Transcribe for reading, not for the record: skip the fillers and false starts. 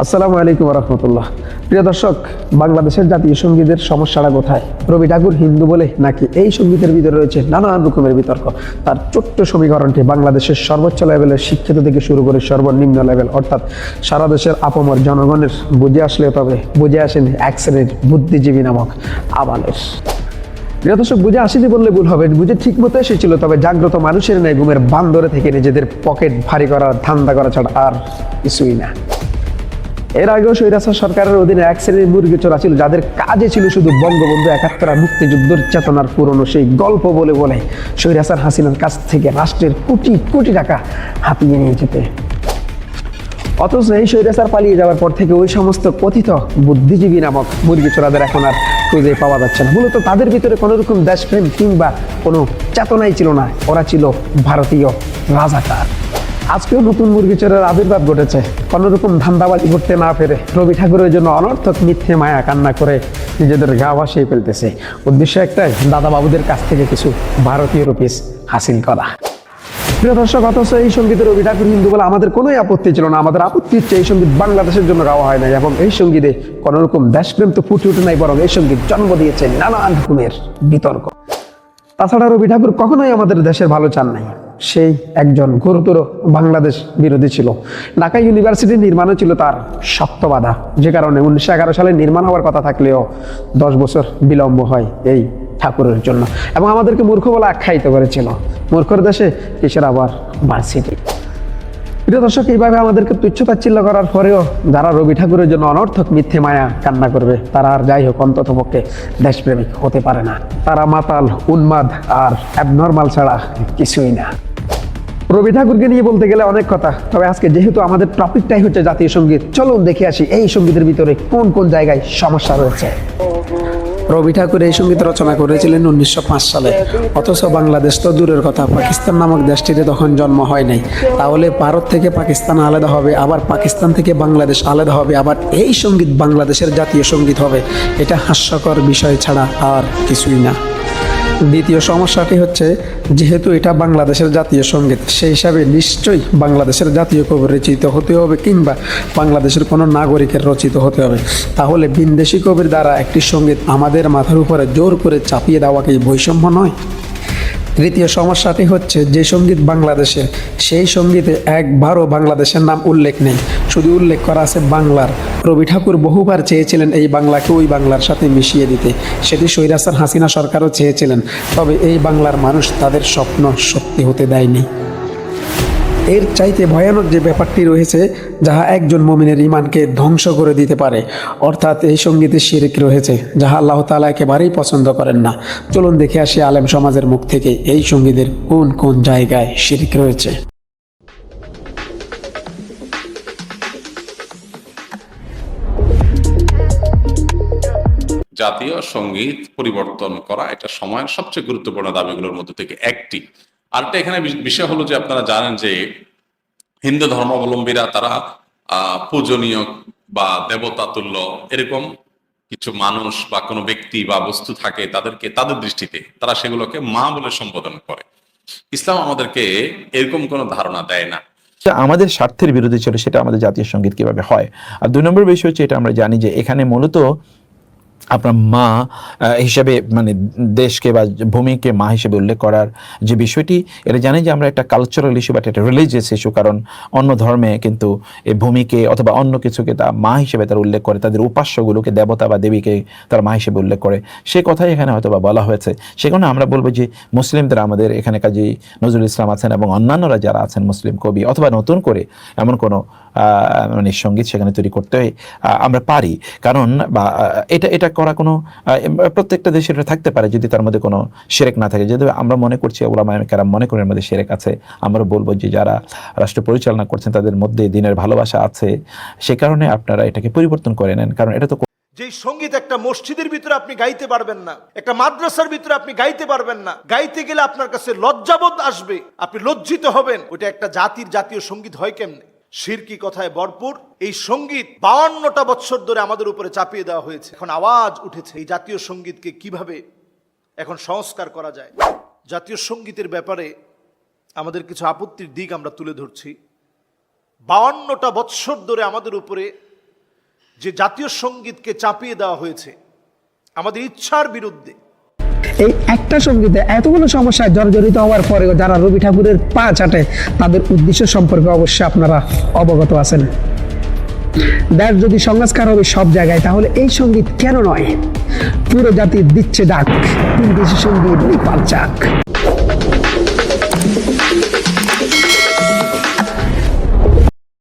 আসসালামু আলাইকুম রহমতুল্লাহ। প্রিয় দর্শক, বাংলাদেশের জাতীয় সঙ্গীতের সমস্যাটা কোথায়? রবি ঠাকুর হিন্দু বলে নাকি এই সঙ্গীতের ভিতরে রয়েছে নানান রকমের বিতর্ক? তার ছোট্ট সমীকরণটি বাংলাদেশের সর্বোচ্চ লেভেলের শিক্ষিত থেকে শুরু করে সর্বনিম্ন লেভেল অর্থাৎ সারা দেশের আপামর জনগণের বুঝে আসলে তবে বুঝে আসেনি এক শ্রেণীর বুদ্ধিজীবী নামক আবালের। প্রিয় দর্শক, বুঝে আসেনি বললে ভুল হবে, বুঝে ঠিক মতো এসেছিল, তবে জাগ্রত মানুষের ন্যায় ঘুমের বান্দরে থেকে নিজেদের পকেট ভারী করার ধান্দা করা ছাড়া আর কিছুই না। এর আগেও স্বৈরাচার সরকারের অধীনে এক শ্রেণীর মুরগি চোরা ছিল, যাদের কাজে ছিল শুধু বঙ্গবন্ধু ৭১ আর মুক্তিযুদ্ধের চেতনার পুরনো সেই গল্প বলে বলে স্বৈরাচার হাসিনার কাছ থেকে রাষ্ট্রের কোটি কোটি টাকা হাতিয়ে নিয়ে যেতে। অথচ এই স্বৈরাচার পালিয়ে যাওয়ার পর থেকে ওই সমস্ত কথিত বুদ্ধিজীবী নামক মুরগি চোরাদের এখন আর খুঁজে পাওয়া যাচ্ছে না। মূলত তাদের ভিতরে কোনো রকম দেশপ্রেম কিংবা কোনো চেতনাই ছিল না, ওরা ছিল ভারতীয় রাজাকার। আজকেও নতুন মুরগি চোরের আবির্ভাব ঘটেছে। কোনোরকম ধান্দাবাজি করতে না পেরে রবি ঠাকুরের জন্য অনর্থক মিথ্যে মায়া কান্না করে নিজেদের গা ভাসিয়ে ফেলতেছে। উদ্দেশ্য একটাই, দাদা বাবুদের কাছ থেকে কিছু ভারতীয় রুপিস হাসিল করা। প্রিয় দর্শক, অথচ এই সঙ্গীতে রবি ঠাকুর হিন্দু বলে আমাদের কোনোই আপত্তি ছিল না। আমাদের আপত্তি হচ্ছে এই সঙ্গীত বাংলাদেশের জন্য গাওয়া হয় নাই এবং এই সঙ্গীতে কোনোরকম দেশপ্রেম তো ফুটে উঠে নাই, বরং এই সঙ্গীত জন্ম দিয়েছে নানান রকমের বিতর্ক। তাছাড়া রবি ঠাকুর কখনোই আমাদের দেশের ভালো চান নাই। সেই একজন গুরুতর বাংলাদেশ বিরোধী ছিল। ঢাকা ইউনিভার্সিটি নির্মাণও ছিল তার শক্ত বাধা, যে কারণে 1911 সালে নির্মাণ হওয়ার কথা থাকলেও 10 বছর বিলম্ব হয় এই ঠাকুরের জন্য এবং আমাদেরকে মূর্খ বলে আখ্যায়িত করেছিল। মূর্খর দেশে কিসের আবার ভার্সিটি। প্রিয় দর্শক, এইভাবে আমাদেরকে তুচ্ছ-তাচ্ছিল্য করার পরেও যারা রবি ঠাকুরের জন্য অনর্থক মিথ্যে মায়া কান্না করবে, তারা আর যাই হোক অন্ততপক্ষে দেশপ্রেমিক হতে পারে না। তারা মাতাল, উন্মাদ আর অ্যাবনর্মাল ছাড়া কিছুই না। রবি ঠাকুরকে নিয়ে বলতে গেলে অনেক কথা, তবে আজকে যেহেতু আমাদের টপিকটাই হচ্ছে জাতীয় সঙ্গীত, চলুন দেখে আসি এই সঙ্গীতের ভিতরে কোন কোন জায়গায় সমস্যা রয়েছে। রবি ঠাকুর এই সঙ্গীত রচনা করেছিলেন 1905 সালে। অথচ বাংলাদেশ তো দূরের কথা, পাকিস্তান নামক দেশটিতে তখন জন্ম হয় নাই। তাহলে ভারত থেকে পাকিস্তান আলাদা হবে, আবার পাকিস্তান থেকে বাংলাদেশ আলাদা হবে, আবার এই সঙ্গীত বাংলাদেশের জাতীয় সঙ্গীত হবে, এটা হাস্যকর বিষয় ছাড়া আর কিছুই না। দ্বিতীয় সমস্যাটি হচ্ছে, যেহেতু এটা বাংলাদেশের জাতীয় সঙ্গীত, সেই হিসাবে নিশ্চয়ই বাংলাদেশের জাতীয় কবি রচিত হতে হবে কিংবা বাংলাদেশের কোনো নাগরিকের রচিত হতে হবে। তাহলে বিদেশি কবির দ্বারা একটি সঙ্গীত আমাদের মাথার উপরে জোর করে চাপিয়ে দেওয়া কি বৈষম্য নয়? তৃতীয় সমস্যাটি হচ্ছে, যে সঙ্গীত বাংলাদেশে, সেই সঙ্গীতে একবারও বাংলাদেশের নাম উল্লেখ নেই, শুধু উল্লেখ করা আছে বাংলার। রবি ঠাকুর বহুবার চেয়েছিলেন এই বাংলাকে ওই বাংলার সাথে মিশিয়ে দিতে, সেটি স্বৈরাচার হাসিনা সরকারও চেয়েছিলেন, তবে এই বাংলার মানুষ তাদের স্বপ্ন সত্যি হতে দেয়নি। এর চাইতে ভয়ানক যে ব্যাপারটি রয়েছে, যাহা একজন মুমিনের ঈমানকে ধ্বংস করে দিতে পারে, অর্থাৎ এই সঙ্গীতে শিরক রয়েছে, যাহা আল্লাহ তাআলা একেবারেই পছন্দ করেন না। চলুন দেখে আসি আলেম সমাজের মুখ থেকে এই সঙ্গীতের কোন কোন জায়গায় শিরক রয়েছে। জাতীয় সঙ্গীত পরিবর্তন করা এটা সময়ের সবচেয়ে গুরুত্বপূর্ণ দাবিগুলোর মধ্যে থেকে একটি। আরেকটা এখানে বিষয় হলো যে আপনারা জানেন যে হিন্দু ধর্মাবলম্বীরা তারা পূজনীয় বা দেবতা তুল্য এরকম কিছু মানুষ বা কোনো ব্যক্তি বা বস্তু থাকে, তাদেরকে তাদের দৃষ্টিতে তারা সেগুলোকে মা বলে সম্বোধন করে। ইসলাম আমাদেরকে এরকম কোনো ধারণা দেয় না। আমাদের স্বার্থের বিরোধী ছিল সেটা আমাদের জাতীয় সঙ্গীত কিভাবে হয়। আর 2 নম্বর বিষয় হচ্ছে, এটা আমরা জানি যে এখানে মূলত আপনার মা হিসেবে মানে দেশকে বা ভূমিকে মা হিসেবে উল্লেখ করার যে বিষয়টি, এটা জানি যে আমরা একটা কালচারাল ইস্যু বা একটা রিলিজিয়াস ইস্যু, কারণ অন্য ধর্মে কিন্তু এই ভূমিকে অথবা অন্য কিছুকে তা মা হিসেবে তারা উল্লেখ করে, তাদের উপাস্যগুলোকে দেবতা বা দেবীকে তারা মা হিসেবে উল্লেখ করে, সে কথাই এখানে হয়তো বা বলা হয়েছে। সে কারণে আমরা বলবো যে মুসলিমদের, আমাদের এখানে কাজী নজরুল ইসলাম আছেন এবং অন্যান্যরা যারা আছেন মুসলিম কবি, অথবা নতুন করে এমন কোনো মানে সঙ্গীত সেখানে তৈরি করতে আমরা পারি, কারণ বা এটা করা কোনো প্রত্যেকটা দেশে এটা থাকতে পারে যদি তার মধ্যে কোনো শিরক না থাকে। যদি আমরা মনে করছি, ওলামায়ে কেরাম মনে করেন এর মধ্যে শিরক আছে, আমরা বলবো যে যারা রাষ্ট্র পরিচালনা করছেন তাদের মধ্যে দিনের ভালোবাসা আছে, সে কারণে আপনারা এটাকে পরিবর্তন করে নেন। কারণ এটা তো যেই সঙ্গীত একটা মসজিদের ভিতরে আপনি গাইতে পারবেন না, একটা মাদ্রাসার ভিতরে আপনি গাইতে পারবেন না, গাইতে গেলে আপনার কাছে লজ্জাবোধ আসবে, আপনি লজ্জিত হবেন, ওটা একটা জাতির জাতীয় সঙ্গীত হয় কেমনে? শিরকি কথায় ভরপুর এই সঙ্গীত 52টা বছর ধরে আমাদের উপরে চাপিয়ে দেওয়া হয়েছে। এখন আওয়াজ উঠেছে এই জাতীয় সঙ্গীতকে কিভাবে এখন সংস্কার করা যায়। জাতীয় সঙ্গীতের ব্যাপারে আমাদের কিছু আপত্তির দিক আমরা তুলে ধরছি। 52টা বছর ধরে আমাদের উপরে যে জাতীয় সঙ্গীতকে চাপিয়ে দেওয়া হয়েছে আমাদের ইচ্ছার বিরুদ্ধে। এই একটা সঙ্গীতে এতগুলো সমস্যায় জর্জরিত হওয়ার পরেও যারা রবি ঠাকুরের পা চাটে তাদের উদ্দেশ্য সম্পর্কে অবশ্যই আপনারা অবগত আছেন। দেশ যদি সংস্কার হবে সব জায়গায়, তাহলে এই সঙ্গীত কেন নয়? পুরো জাতির দিচ্ছে ডাক, তিন দেশি সঙ্গীত নিপাত যাক।